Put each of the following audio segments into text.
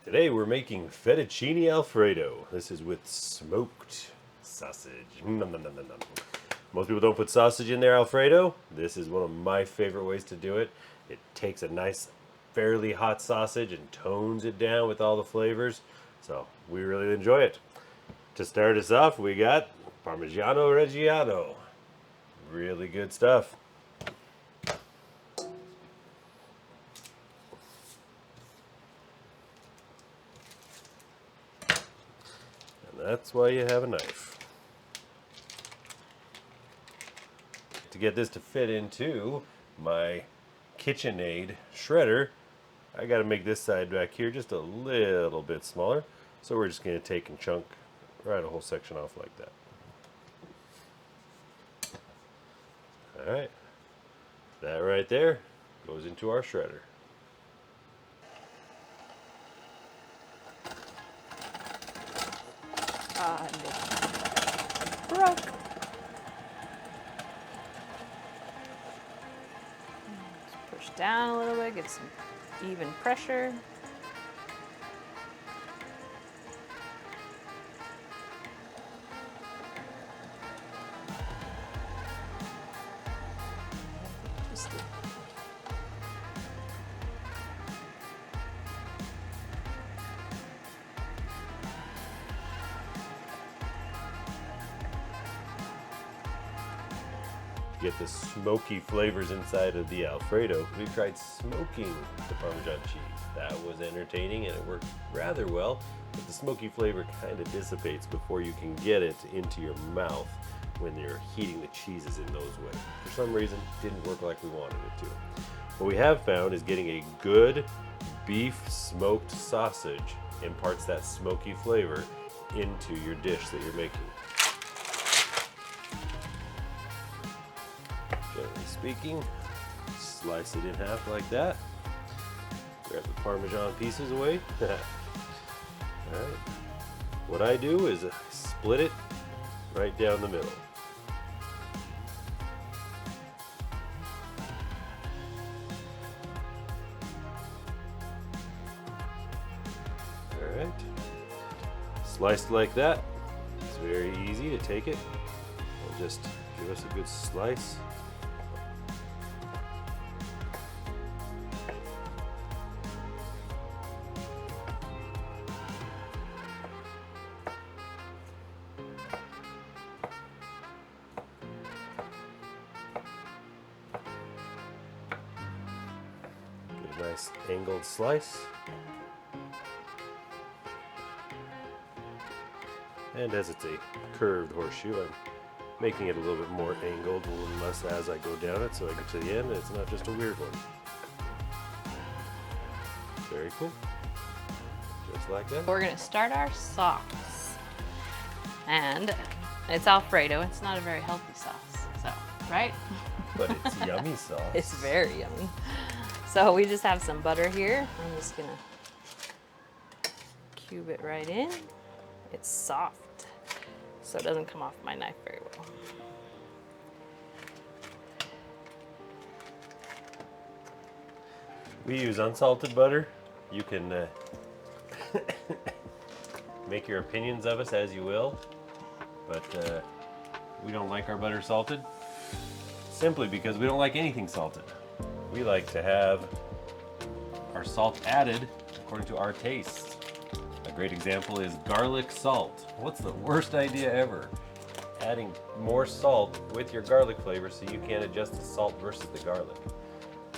Today we're making fettuccine Alfredo. This is with smoked sausage. Nom, nom, nom, nom, nom. Most people don't put sausage in their Alfredo. This is one of my favorite ways to do it. It takes a nice, fairly hot sausage and tones it down with all the flavors. So we really enjoy it. To start us off, we got Parmigiano Reggiano. Really good stuff. That's why you have a knife. To get this to fit into my KitchenAid shredder, I got to make this side back here just a little bit smaller. So we're just going to take and chunk right a whole section off like that. Alright, that right there goes into our shredder. Broke. Just push down a little bit, get some even pressure. Just Get the smoky flavors inside of the Alfredo. We tried smoking the Parmesan cheese. That was entertaining and it worked rather well, but the smoky flavor kind of dissipates before you can get it into your mouth when you're heating the cheeses in those ways. For some reason, it didn't work like we wanted it to. What we have found is getting a good beef smoked sausage imparts that smoky flavor into your dish that you're making. Generally speaking, slice it in half like that. Grab the Parmesan pieces away. Alright. What I do is split it right down the middle. Alright. Sliced like that. It's very easy to take it. It'll just give us a good slice. Nice angled slice. And as it's a curved horseshoe, I'm making it a little bit more angled, a little less as I go down it, so I get to the end and it's not just a weird one. Very cool. Just like that. We're gonna start our sauce. And it's Alfredo. It's not a very healthy sauce, so, right? But it's yummy sauce. It's very yummy. So we just have some butter here. I'm just gonna cube it right in. It's soft, so it doesn't come off my knife very well. We use unsalted butter. You can make your opinions of us as you will, but we don't like our butter salted simply because we don't like anything salted. We like to have our salt added according to our taste. A great example is garlic salt. What's the worst idea ever? Adding more salt with your garlic flavor so you can't adjust the salt versus the garlic.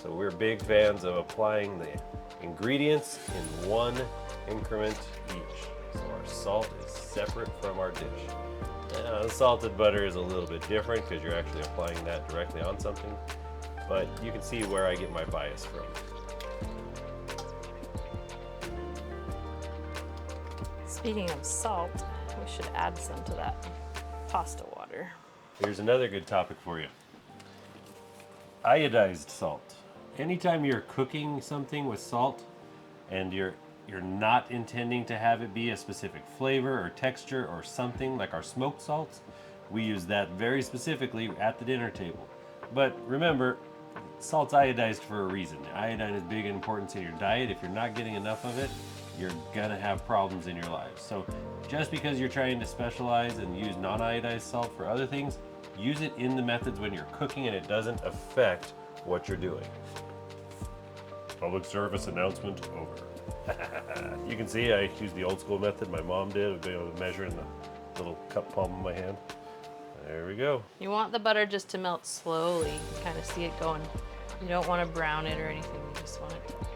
So we're big fans of applying the ingredients in one increment each. So our salt is separate from our dish. Now, the salted butter is a little bit different because you're actually applying that directly on something. But you can see where I get my bias from. Speaking of salt, we should add some to that pasta water. Here's another good topic for you. Iodized salt. Anytime you're cooking something with salt and you're not intending to have it be a specific flavor or texture or something like our smoked salts, we use that very specifically at the dinner table. But remember, salt's iodized for a reason. Iodine is big importance in your diet. If you're not getting enough of it, you're gonna have problems in your life. So just because you're trying to specialize and use non-iodized salt for other things, use it in the methods when you're cooking and it doesn't affect what you're doing. Public service announcement over. You can see I used the old school method my mom did of being able to measure in the little cup palm of my hand. There we go. You want the butter just to melt slowly, kind of see it going. You don't want to brown it or anything, you just want it to melt.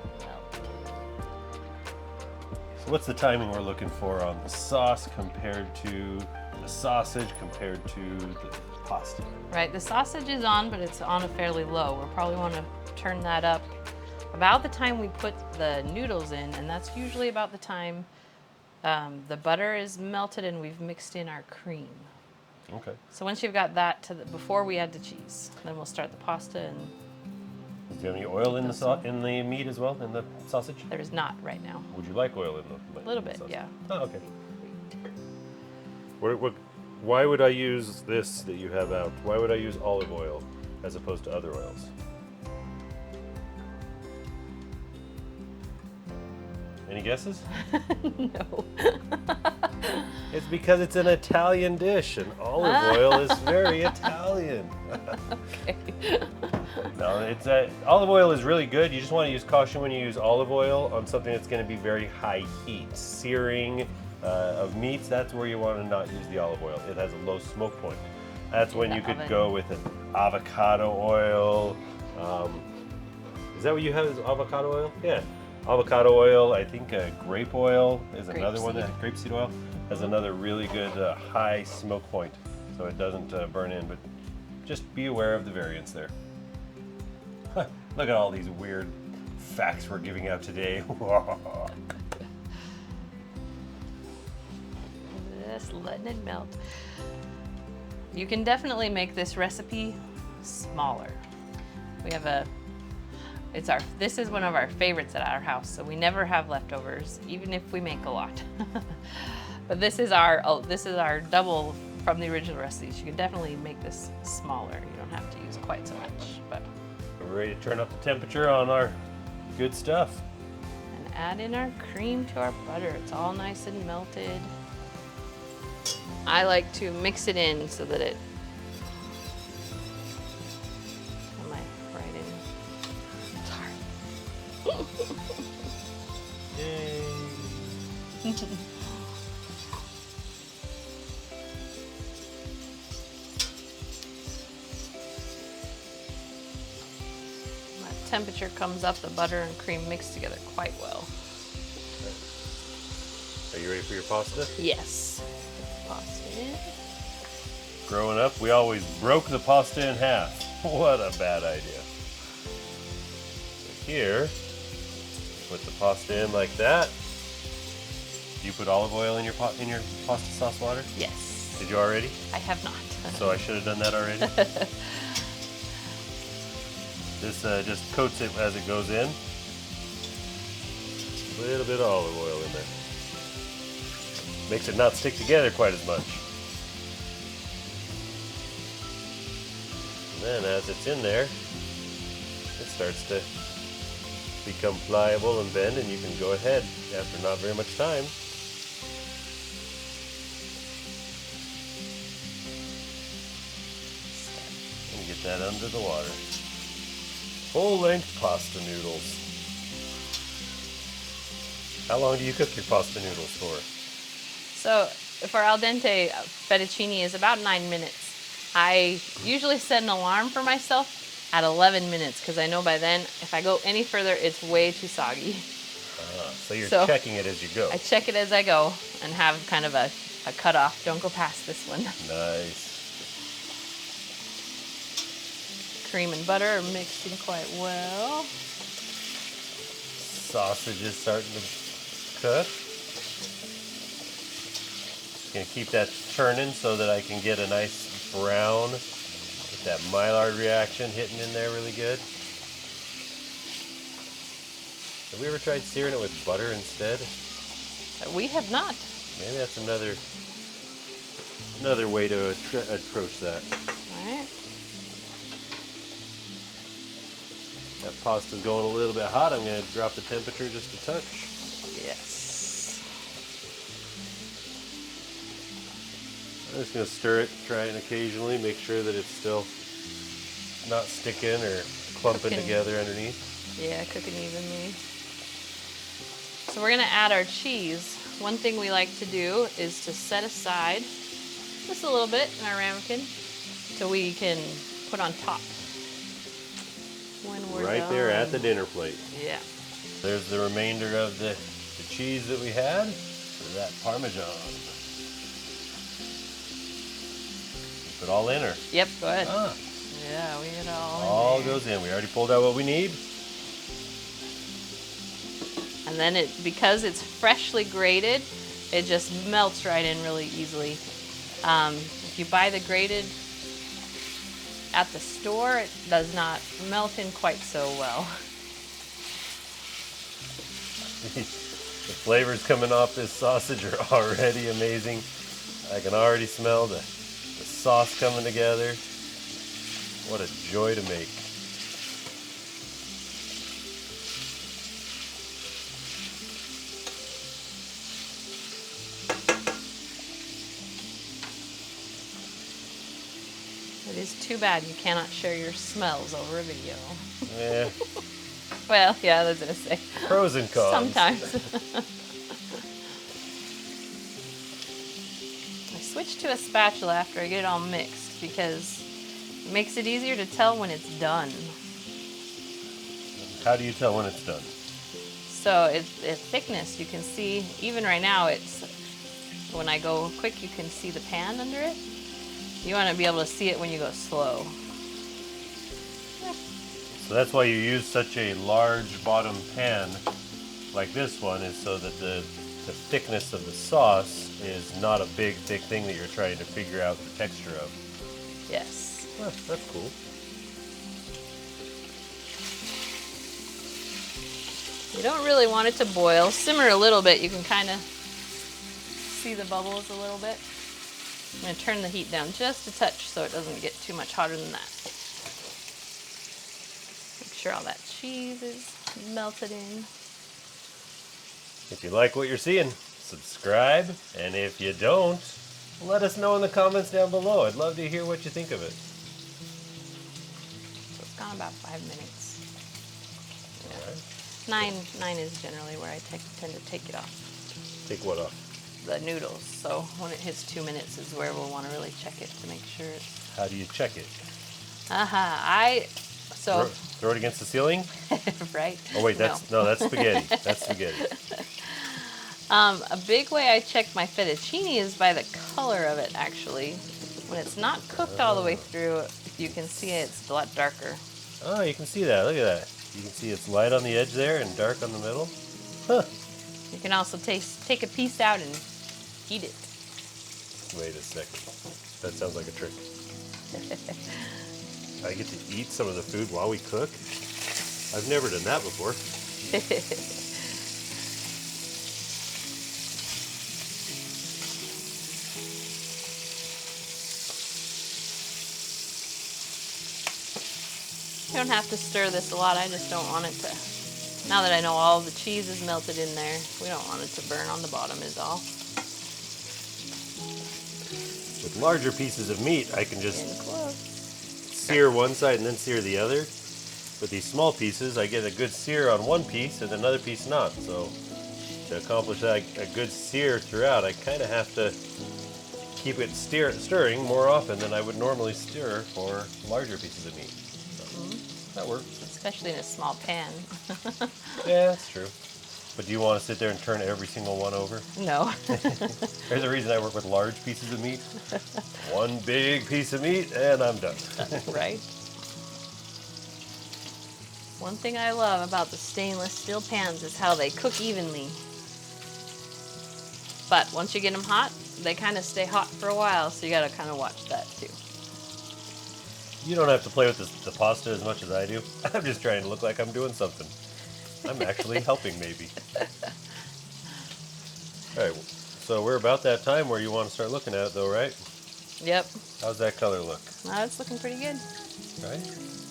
So what's the timing we're looking for on the sauce compared to the sausage compared to the pasta? Right, the sausage is on, but it's on a fairly low. We'll probably want to turn that up about the time we put the noodles in, and that's usually about the time the butter is melted and we've mixed in our cream. Okay. So once you've got that to before we add the cheese, then we'll start the pasta. And Do you have any oil in the meat as well, in the sausage? there is not right now. Would you like oil in the A little bit, sausage? yeah. Oh, okay. Why would I use this that you have out? Why would I use olive oil as opposed to other oils? Any guesses? No. It's because it's an Italian dish and olive oil is very Italian. Okay. No, it's olive oil is really good. You just want to use caution when you use olive oil on something that's going to be very high heat. Searing of meats, that's where you want to not use the olive oil. It has a low smoke point. That's when you could go with an avocado oil. Is that what you have, is avocado oil? Yeah. Avocado oil, I think grape oil is another one. That grapeseed oil has another really good high smoke point, so it doesn't burn in. But just be aware of the variance there. Look at all these weird facts we're giving out today. Just letting it melt. You can definitely make this recipe smaller. We have this is one of our favorites at our house, so we never have leftovers, even if we make a lot. But this is our double from the original recipes. You can definitely make this smaller. You don't have to use quite so much. But We're ready to turn up the temperature on our good stuff. and add in our cream to our butter. It's all nice and melted. I like to mix it in so that it. Am I right in? Yay. That temperature comes up, the butter and cream mix together quite well. Are you ready for your pasta? Yes. Put the pasta in. Growing up, we always broke the pasta in half. What a bad idea. So here, put the pasta in like that. Do you put olive oil in your pasta sauce water? Yes. Did you already? I have not. So I should have done that already. This just coats it as it goes in. A little bit of olive oil in there. Makes it not stick together quite as much. And then as it's in there, it starts to become pliable and bend, and you can go ahead after not very much time. And get that under the water. Full length pasta noodles. How long do you cook your pasta noodles for? So for al dente, fettuccine is about 9 minutes. I usually set an alarm for myself at 11 minutes because I know by then if I go any further, it's way too soggy. So you're checking it as you go. I check it as I go and have kind of a cutoff. Don't go past this one. Nice. Cream and butter are mixing quite well. Sausage is starting to cook. Gonna keep that turning so that I can get a nice brown. Get that Maillard reaction hitting in there really good. Have we ever tried searing it with butter instead? We have not. Maybe that's another way to approach that. All right. That pasta's going a little bit hot. I'm going to drop the temperature just a touch. Yes. I'm just going to stir it, try it occasionally, make sure that it's still not sticking or clumping Cooking. together underneath. Yeah, cooking evenly. So we're gonna add our cheese. One thing we like to do is to set aside just a little bit in our ramekin so we can put on top when we're Right done. there at the dinner plate. Yeah. There's the remainder of the cheese that we had for that Parmesan. Put it all in her. Yep, go ahead. Ah, Yeah, we get all all in there. goes in. We already pulled out what we need. And then because it's freshly grated, it just melts right in really easily. If you buy the grated at the store, it does not melt in quite so well. The flavors coming off this sausage are already amazing. I can already smell the sauce coming together. What a joy to make. It is too bad you cannot share your smells over a video. Yeah, Well, yeah, I was gonna say. pros and cons. Sometimes. I switch to a spatula after I get it all mixed because it makes it easier to tell when it's done. How do you tell when it's done? So it's thickness, you can see, even right now, when I go quick, you can see the pan under it. You want to be able to see it when you go slow. So that's why you use such a large bottom pan like this one, is so that the thickness of the sauce is not a big, thick thing that you're trying to figure out the texture of. Yes. Oh, that's cool. You don't really want it to boil. Simmer a little bit. You can kind of see the bubbles a little bit. I'm going to turn the heat down just a touch so it doesn't get too much hotter than that. Make sure all that cheese is melted in. If you like what you're seeing, subscribe. And if you don't, let us know in the comments down below. I'd love to hear what you think of it. So it's gone about 5 minutes. All right. Nine is generally where I tend to take it off. Take what off? The noodles. So when it hits 2 minutes is where we'll want to really check it to make sure it's... How do you check it? Throw it against the ceiling? Right? Oh wait, that's spaghetti. That's spaghetti. A big way I check my fettuccine is by the color of it, actually. When it's not cooked all the way through, you can see it's a lot darker. Oh, you can see that. Look at that. You can see it's light on the edge there and dark on the middle. Huh. You can also take a piece out and eat it. Wait a second. That sounds like a trick. I get to eat some of the food while we cook? I've never done that before. You don't have to stir this a lot. I just don't want it to, now that I know all the cheese is melted in there, we don't want it to burn on the bottom is all. With larger pieces of meat, I can just In close. sear one side and then sear the other. With these small pieces, I get a good sear on one piece and another piece not. So to accomplish that, a good sear throughout, I kind of have to keep it stirring more often than I would normally stir for larger pieces of meat. So, that works. Especially in a small pan. Yeah, that's true. But do you want to sit there and turn every single one over? No. There's a reason I work with large pieces of meat. One big piece of meat and I'm done. Right? One thing I love about the stainless steel pans is how they cook evenly. But once you get them hot, they kind of stay hot for a while, so you gotta kind of watch that too. You don't have to play with the pasta as much as I do. I'm just trying to look like I'm doing something. I'm actually helping, maybe. All right, so we're about that time where you want to start looking at it, though, right? Yep. How's that color look? It's looking pretty good. Right?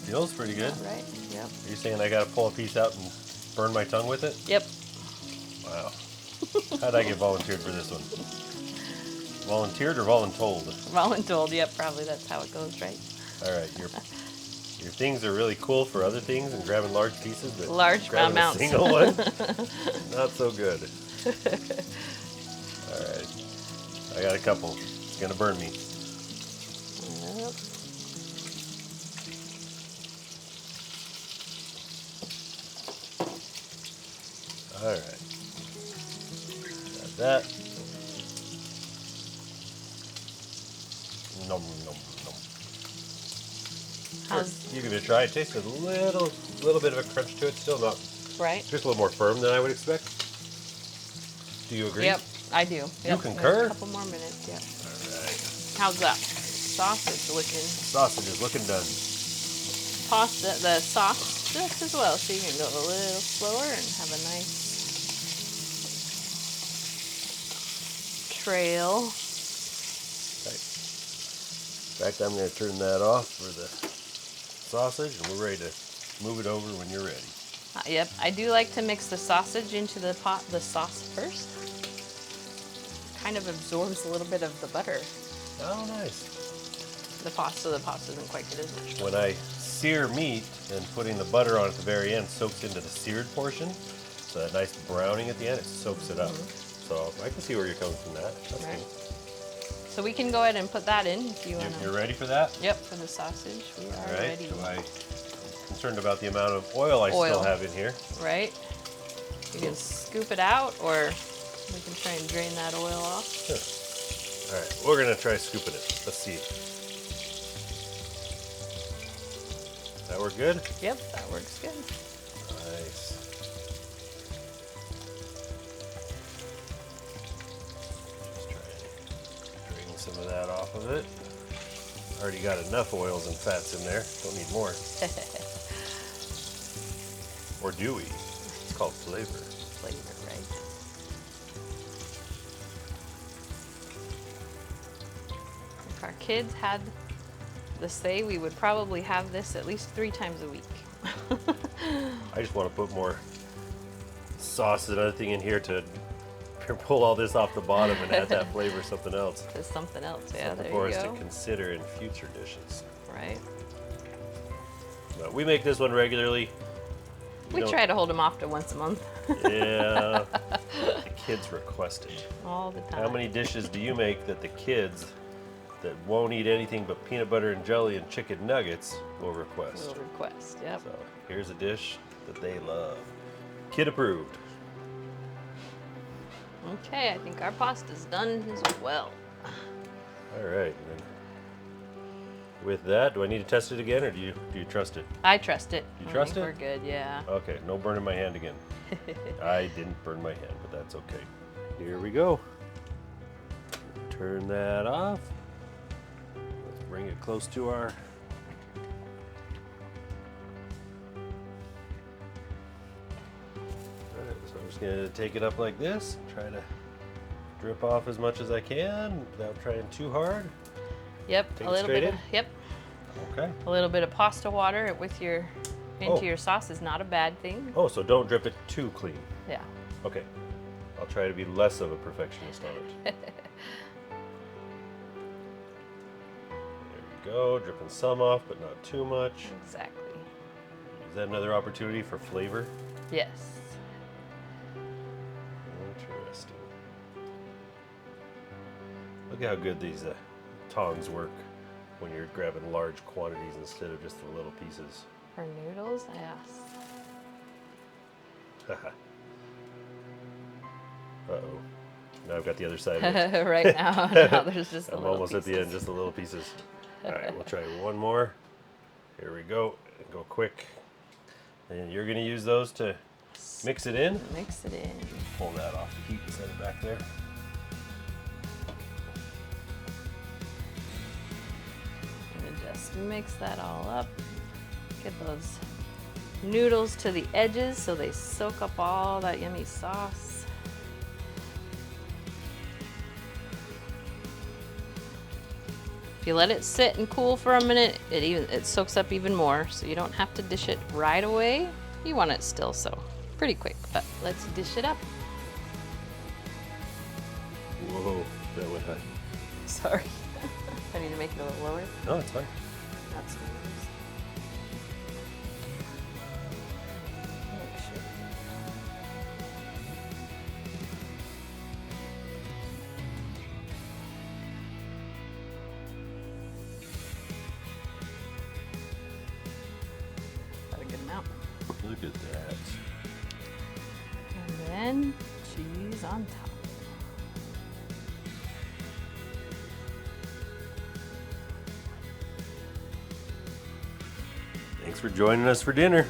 Feels pretty good. Right? Yep. Are you saying I got to pull a piece out and burn my tongue with it? Yep. Wow. How'd I get volunteered for this one? Volunteered or voluntold? Voluntold, yep, probably that's how it goes, right? All right, your things are really cool for other things and grabbing large pieces, but Large grabbing amounts. a single one, not so good. All right, I got a couple. It's gonna burn me. Yep. All right, got that. Nom nom nom. How's You give it a try. It tastes a little bit of a crunch to it. Still not, right? just a little more firm than I would expect. Do you agree? Yep, I do. Yep. concur? A couple more minutes, yep. All right. How's that sausage looking? Sausage is looking done. Pasta, the sauce just as well, so you can go a little slower and have a nice trail. Right. In fact, I'm going to turn that off for the sausage, and we're ready to move it over when you're ready. Yep, I do like to mix the sausage into the sauce first. Kind of absorbs a little bit of the butter. Oh, nice. The pasta doesn't quite get as much. When I sear meat, then putting the butter on at the very end soaks into the seared portion. So that nice browning at the end, it soaks it up. So I can see where you're coming from that. That's Right. good. So we can go ahead and put that in if you want to. You're ready for that? Yep, for the sausage. We are All right. ready. I'm concerned about the amount of oil I still have in here. Right? You can scoop it out, or we can try and drain that oil off. Sure. All right, we're gonna try scooping it. Let's see. That work good? Yep, that works good. Nice. Just try and drain some of that off of it. Already got enough oils and fats in there. Don't need more. Or do we? It's called flavor. Flavor, right? If our kids had the say, we would probably have this at least 3 times a week. I just want to put more sauce and other thing in here to pull all this off the bottom and add that flavor to something else. To something else, yeah, Something there for you us go. to consider in future dishes. Right? But we make this one regularly. We don't- try to hold them off to once a month. Yeah, the kids request it. All the time. How many dishes do you make that the kids that won't eat anything but peanut butter and jelly and chicken nuggets will request? Will request, yep. So here's a dish that they love. Kid approved. Okay, I think our pasta's done as well. All right. And then with that, do I need to test it again, or do you trust it? I trust it. You I trust think it? We're good, yeah. Okay, no burning my hand again. I didn't burn my hand, but that's okay. Here we go. Turn that off. Let's bring it close to our. Alright, so I'm just gonna take it up like this, try to drip off as much as I can without trying too hard. Yep, Take a it little straight bit. in? Yep, Okay. a little bit of pasta water with your into Oh. your sauce is not a bad thing. Oh, so don't drip it too clean. Yeah. Okay. I'll try to be less of a perfectionist on it. There we go, dripping some off, but not too much. Exactly. Is that another opportunity for flavor? Yes. Interesting. Look at how good these tongs work when you're grabbing large quantities instead of just the little pieces. For noodles, yes. Uh-oh. Now I've got the other side of it. Right now there's just the I'm little almost at the end, pieces. just the little pieces. All right, we'll try one more. Here we go. Go quick. And you're going to use those to mix it in. Mix it in. Pull that off the heat and set it back there. And just mix that all up. Get those noodles to the edges so they soak up all that yummy sauce. If you let it sit and cool for a minute, it soaks up even more, so you don't have to dish it right away. You want it still, so pretty quick, but let's dish it up. Whoa, that went high. Sorry. I need to make it a little lower. No, it's fine. That's nice. Make sure. Got a good amount. Look at that. And then cheese on top. Thanks for joining us for dinner.